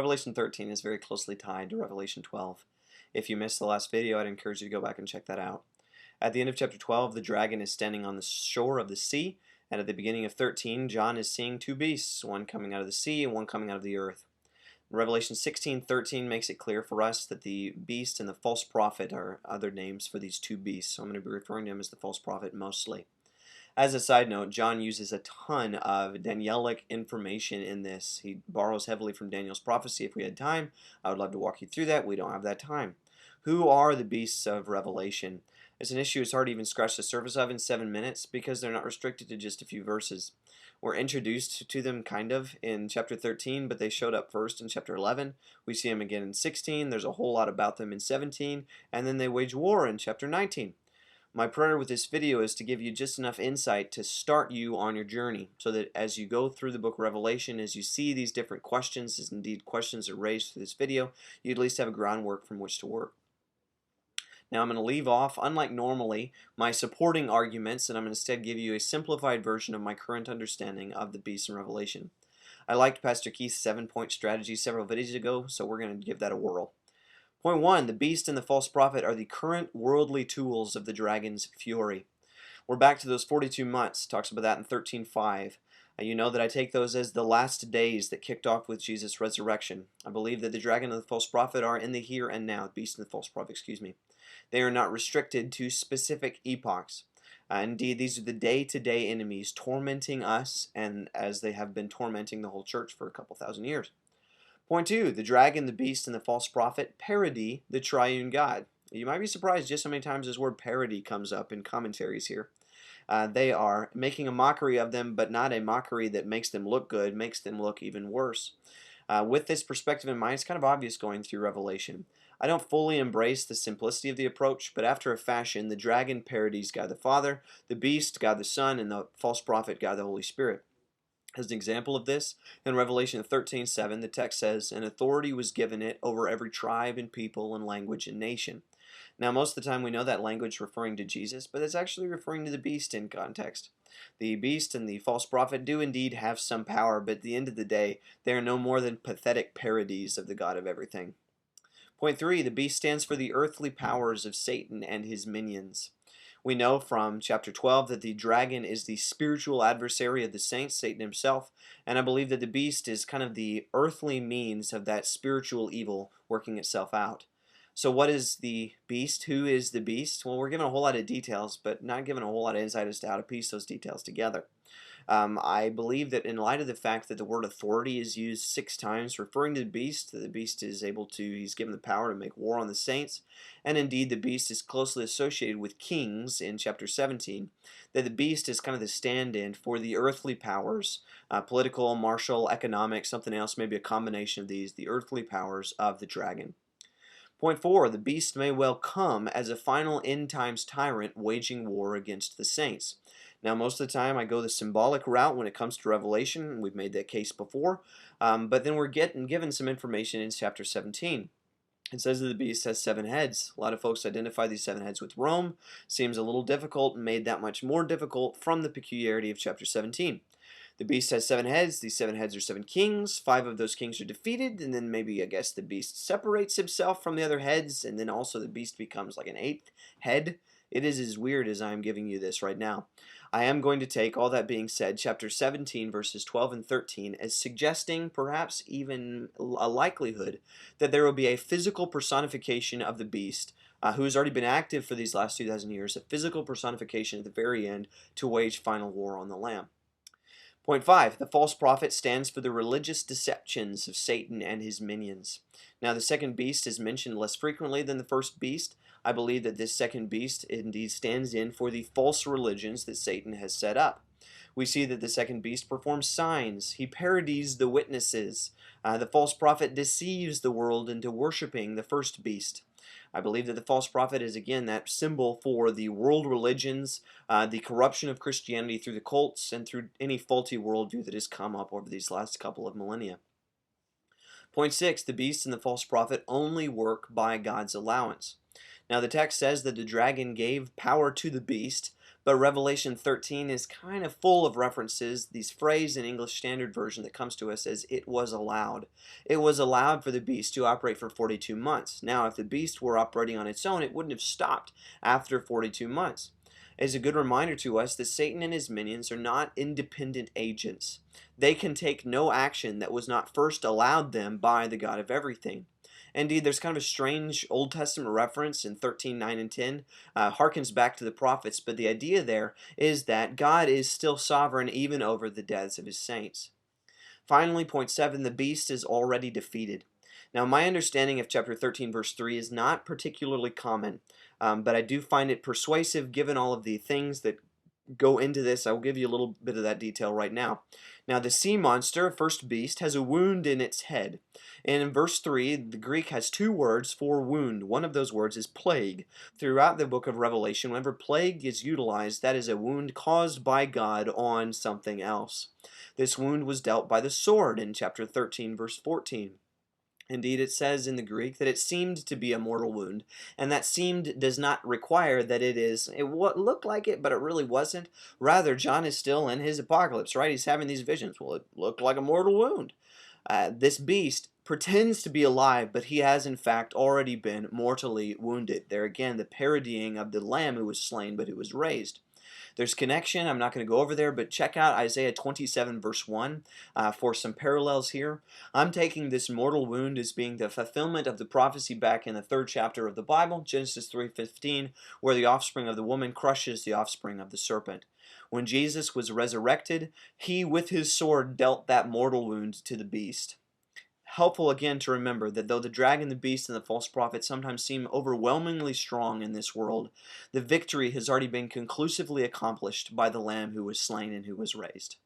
Revelation 13 is very closely tied to Revelation 12. If you missed the last video, I'd encourage you to go back and check that out. At the end of chapter 12, the dragon is standing on the shore of the sea, and at the beginning of 13, John is seeing two beasts, one coming out of the sea and one coming out of the earth. Revelation 16:13 makes it clear for us that the beast and the false prophet are other names for these two beasts, so I'm going to be referring to him as the false prophet mostly. As a side note, John uses a ton of Danielic information in this. He borrows heavily from Daniel's prophecy. If we had time, I would love to walk you through that. We don't have that time. Who are the beasts of Revelation? It's an issue it's hard to even scratch the surface of in 7 minutes because they're not restricted to just a few verses. We're introduced to them kind of in chapter 13, but they showed up first in chapter 11. We see them again in 16. There's a whole lot about them in 17, and then they wage war in chapter 19. My prayer with this video is to give you just enough insight to start you on your journey so that as you go through the book of Revelation, as you see these different questions, as indeed questions are raised through this video, you at least have a groundwork from which to work. Now I'm going to leave off, unlike normally, my supporting arguments, and I'm going to instead give you a simplified version of my current understanding of the beast in Revelation. I liked Pastor Keith's 7-point strategy several videos ago, so we're going to give that a whirl. Point 1, the beast and the false prophet are the current worldly tools of the dragon's fury. We're back to those 42 months. Talks about that in 13:5. You know that I take those as the last days that kicked off with Jesus' resurrection. I believe that the dragon and the false prophet are in the here and now. The beast and the false prophet, excuse me. They are not restricted to specific epochs. Indeed, these are the day-to-day enemies tormenting us, and as they have been tormenting the whole church for a couple thousand years. Point 2, the dragon, the beast, and the false prophet parody the Triune God. You might be surprised just how many times this word parody comes up in commentaries here. They are making a mockery of them, but not a mockery that makes them look good, makes them look even worse. With this perspective in mind, it's kind of obvious going through Revelation. I don't fully embrace the simplicity of the approach, but after a fashion, the dragon parodies God the Father, the beast, God the Son, and the false prophet, God the Holy Spirit. As an example of this, in Revelation 13:7, the text says, "An authority was given it over every tribe and people and language and nation." Now, most of the time we know that language referring to Jesus, but it's actually referring to the beast in context. The beast and the false prophet do indeed have some power, but at the end of the day, they are no more than pathetic parodies of the God of everything. Point 3, the beast stands for the earthly powers of Satan and his minions. We know from chapter 12 that the dragon is the spiritual adversary of the saints, Satan himself, and I believe that the beast is kind of the earthly means of that spiritual evil working itself out. So what is the beast? Who is the beast? Well, we're given a whole lot of details, but not given a whole lot of insight as to how to piece those details together. I believe that in light of the fact that the word authority is used 6 times referring to the beast is able to, he's given the power to make war on the saints, and indeed the beast is closely associated with kings in chapter 17, that the beast is kind of the stand-in for the earthly powers, political, martial, economic, something else, maybe a combination of these, the earthly powers of the dragon. Point 4, the beast may well come as a final end times tyrant waging war against the saints. Now, most of the time I go the symbolic route when it comes to Revelation. We've made that case before. But then we're given some information in chapter 17. It says that the beast has 7 heads. A lot of folks identify these 7 heads with Rome. Seems a little difficult, and made that much more difficult from the peculiarity of chapter 17. The beast has 7 heads. These 7 heads are 7 kings. 5 of those kings are defeated, and then maybe, I guess, the beast separates himself from the other heads, and then also the beast becomes like an 8th head. It is as weird as I'm giving you this right now. I am going to take, all that being said, chapter 17, verses 12 and 13, as suggesting, perhaps even a likelihood, that there will be a physical personification of the beast, who has already been active for these last 2,000 years, a physical personification at the very end to wage final war on the Lamb. Point 5, the false prophet stands for the religious deceptions of Satan and his minions. Now, the second beast is mentioned less frequently than the first beast. I believe that this second beast indeed stands in for the false religions that Satan has set up. We see that the second beast performs signs. He parodies the witnesses. The false prophet deceives the world into worshiping the first beast. I believe that the false prophet is again that symbol for the world religions, the corruption of Christianity through the cults, and through any faulty worldview that has come up over these last couple of millennia. Point 6, the beast and the false prophet only work by God's allowance. Now the text says that the dragon gave power to the beast, but Revelation 13 is kind of full of references. These phrase in English Standard Version that comes to us as "it was allowed." It was allowed for the beast to operate for 42 months. Now, if the beast were operating on its own, it wouldn't have stopped after 42 months. It's a good reminder to us that Satan and his minions are not independent agents. They can take no action that was not first allowed them by the God of everything. Indeed, there's kind of a strange Old Testament reference in 13:9 and 10, harkens back to the prophets, but the idea there is that God is still sovereign even over the deaths of his saints. Finally, point 7, the beast is already defeated. Now, my understanding of chapter 13, verse 3 is not particularly common, but I do find it persuasive given all of the things that go into this. I will give you a little bit of that detail right now. Now, the sea monster, first beast, has a wound in its head. And in verse 3, the Greek has two words for wound. One of those words is plague. Throughout the book of Revelation, whenever plague is utilized, that is a wound caused by God on something else. This wound was dealt by the sword in chapter 13, verse 14. Indeed, it says in the Greek that it seemed to be a mortal wound, and that seemed does not require that it looked like it, but it really wasn't. Rather, John is still in his apocalypse, right? He's having these visions. Well, it looked like a mortal wound. This beast pretends to be alive, but he has in fact already been mortally wounded. There again, the parodying of the lamb who was slain, but who was raised. There's connection. I'm not going to go over there, but check out Isaiah 27 verse 1 for some parallels here. I'm taking this mortal wound as being the fulfillment of the prophecy back in the 3rd chapter of the Bible, Genesis 3:15, where the offspring of the woman crushes the offspring of the serpent. When Jesus was resurrected, he with his sword dealt that mortal wound to the beast. Helpful again to remember that though the dragon, the beast, and the false prophet sometimes seem overwhelmingly strong in this world, the victory has already been conclusively accomplished by the Lamb who was slain and who was raised.